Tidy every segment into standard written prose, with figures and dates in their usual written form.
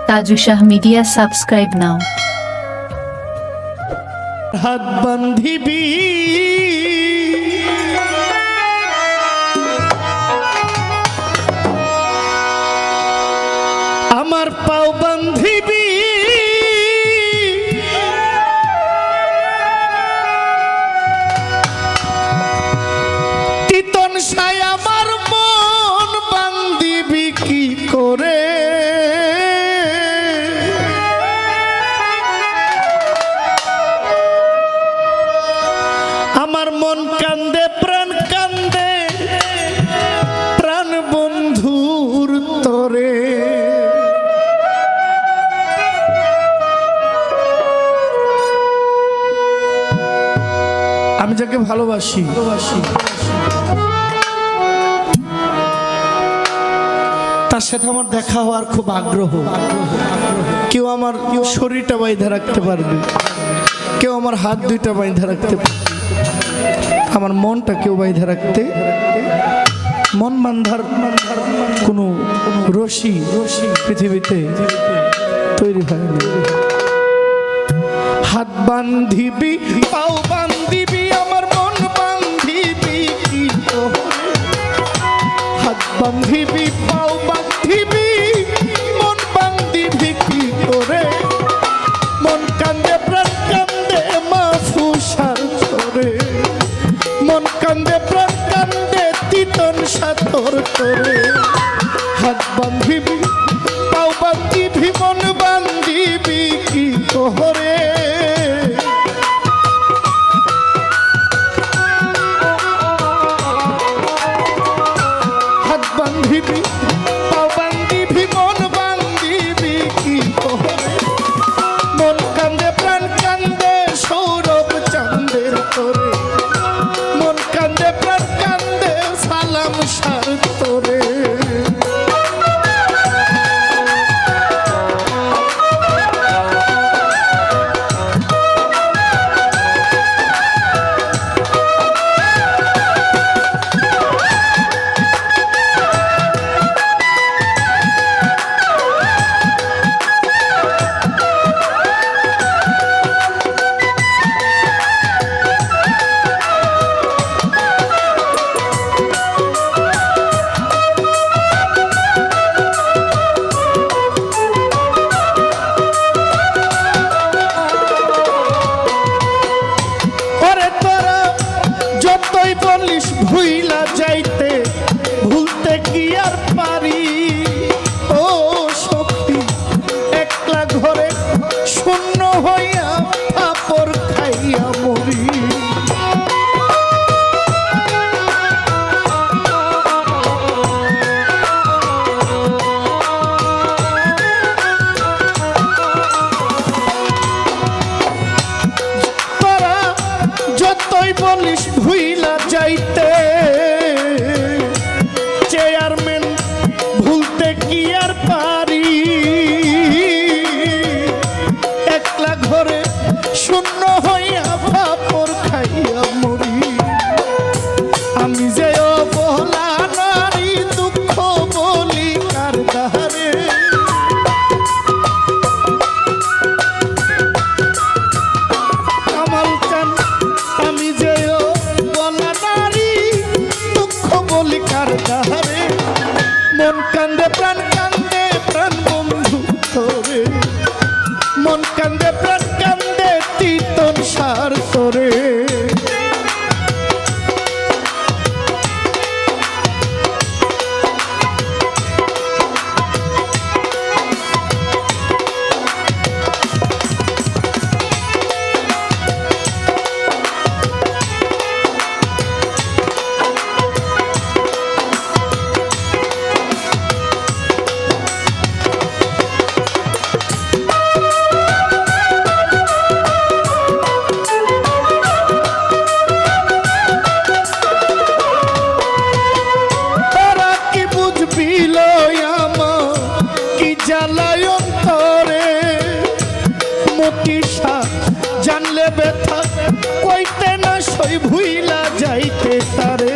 Taju Shah media subscribe নাও। হাত বান্ধিবি আমার পাও বান্ধিবি তিতন সায় আমার মন বান্ধিবি কি করে আমার মন কান্দে প্রাণ কান্দে প্রাণ বন্ধুর তরে আমি যাকে ভালোবাসি তার সাথে আমার দেখা হওয়ার খুব আগ্রহ। কেউ আমার শরীরটা বাইধে রাখতে পারবে, কেউ আমার হাত দুইটা বাইধে রাখতে পারবে, আমার মনটা কেউ বাইধে রাখতে মন বান্ধার কোনো রশি পৃথিবীতে তৈরি হয়নি। হাত বান্ধিবি পাও বান্ধিবি আমার মন বান্ধিবি কি করে হাত বান্ধিবি পাও বান্ধিবি মন বান্ধিবি কি করে মন কান্দে প্রাণ কান্দে মাফুসার করে মন কান্দে প্রাণ কান্দে তিতন সাতর করে হাত বান্ধিবি পাও বান্ধিবি মন বান্ধিবি কি করে হাত বান্ধিবি পাও বান্ধিবি মন বান্ধিবি কি করে মন কান্দে প্রাণ কান্দে সৌরভ চাঁদের তোরে মন কান্দে প্রাণ কান্দে সালাম সার তোরে ভুইলা যাইতে ভুলতে কি আর পারি ও শক্তি একলা ঘরে শূন্য হইয়া ফাপড় খাইয়া মরি তোরা যতই বলিস ভুইলা যাইতে চেয়ারম্যান ভুলতে কি আর পারি একলা ঘরে শূন্য হইয়া ফাপড় খাইয়া মরি আমি যে অবলা নারী দুঃখ বলি কার দাহারে কামাল চান আমি যে অবলা নারী দুঃখ বলি কার দাহারে মন কান্দে প্রাণ বন্ধু তোরে মন কান্দে প্রাণ কান্দে তিতন সার তোরে জানলে ব্যথা কইতে না সই ভুইলা যাইতে তারে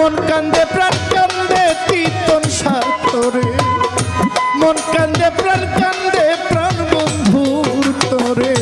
মন কান্দে প্রাণ কান্দে তিতন সাতরে মন কান্দে প্রাণ কান্দে প্রাণ বন্ধুর তোরে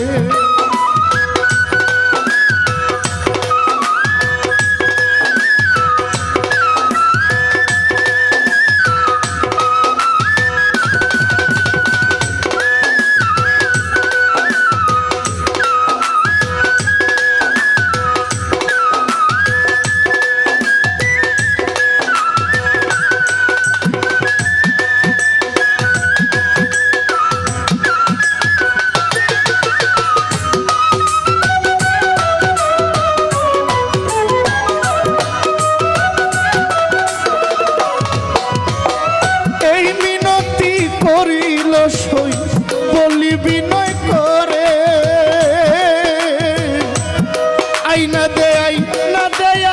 করিল সই বলি বিনয় করে আইনা দে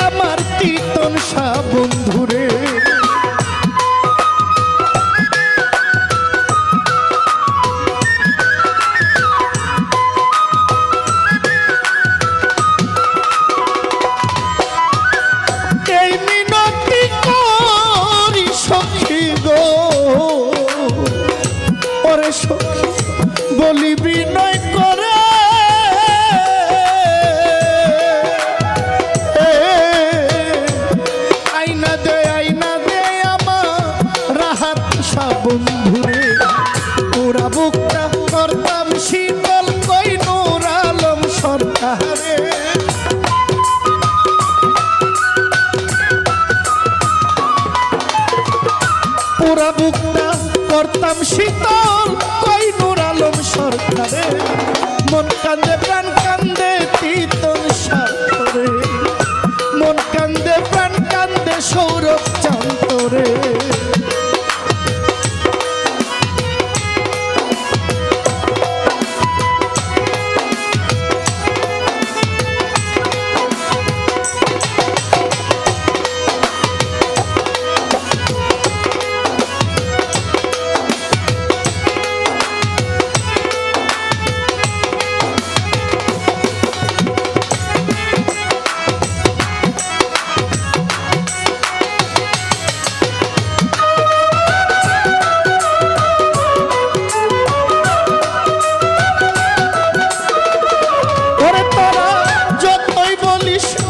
আমার তিতন সা বন্ধুরে এই মিনতি করি সখী গো ওরে সখী বলি বিনয় করে আইনা দে আমার রাহাত সা বন্ধুরে পুরা বুকটা করতাম শীতল কই নূর আলম সরকারে পুরা বুকটা করতাম শীতল কই নূর আলম সরকারে মন কান্দে প্রাণ কান্দে তিতন সাতরে মন কান্দে প্রাণ কান্দে সৌরভ চান্তরে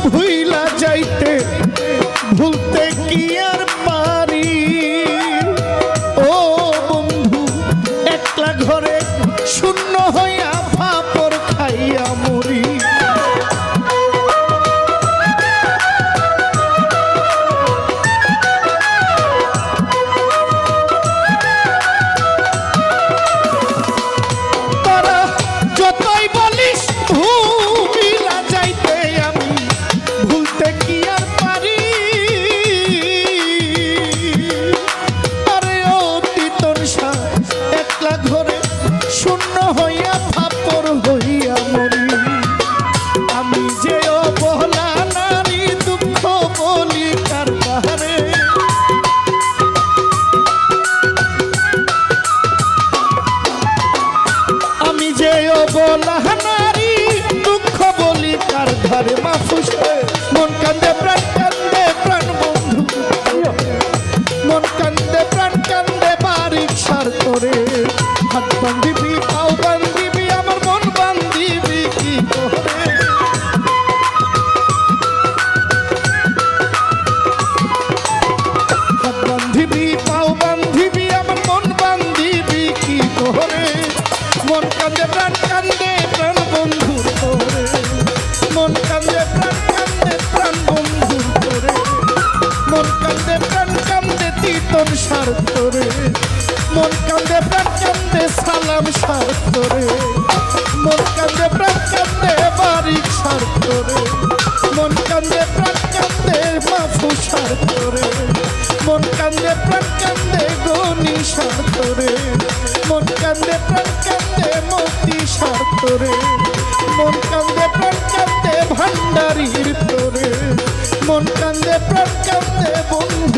ভুইলা যাইতে ভুলতে কি আর পারি ও বন্ধু একলা ঘরে শূন্য হইয়া ফাপর খাইয়া মরি তারা যতই বলিস ভুইলা যাইতে আমি ভুলতে কি আর পারি আরে ও তিতন সা একলা ঘরে শূন্য হইয়া ফাপর হইয়া মরি আমি যে অবলা নারী দুঃখ বলি কার বাহারে আমি যে অবলা নারী দুঃখ বলি কার ধারে মাফুস মন কান্দে প্রাণ বন্ধু মন কান্দে প্রাণ কান্দে বারিক সার করে হাত বান্ধিবি পাও বান্ধিবি আমার মন বান্ধিবি কি করে হাত বান্ধিবি পাও বান্ধিবি আমার মন বান্ধিবি কি করে মন কান্দে প্রাণ বন্ধুর তোরে মন কান্দে প্রাণ বন্ধুর তোরে মন কান্দে প্রাণ কান্দে তিতন সার তোরে মন কান্দে প্রাণ কান্দে সালাম সার তোরে মন কান্দে প্রাণ কান্দে বারিক সার তোরে মন কান্দে প্রাণ কান্দে মাফু সার তোরে মন কান্দে প্রাণ কান্দে গনি সার তোরে মন কান্দে প্রাণ কান্দে মতি সার তোরে মন কান্দে প্রাণ কান্দে ভান্ডারীর তোরে মন কান্দে প্রাণ কান্দে বন্ধু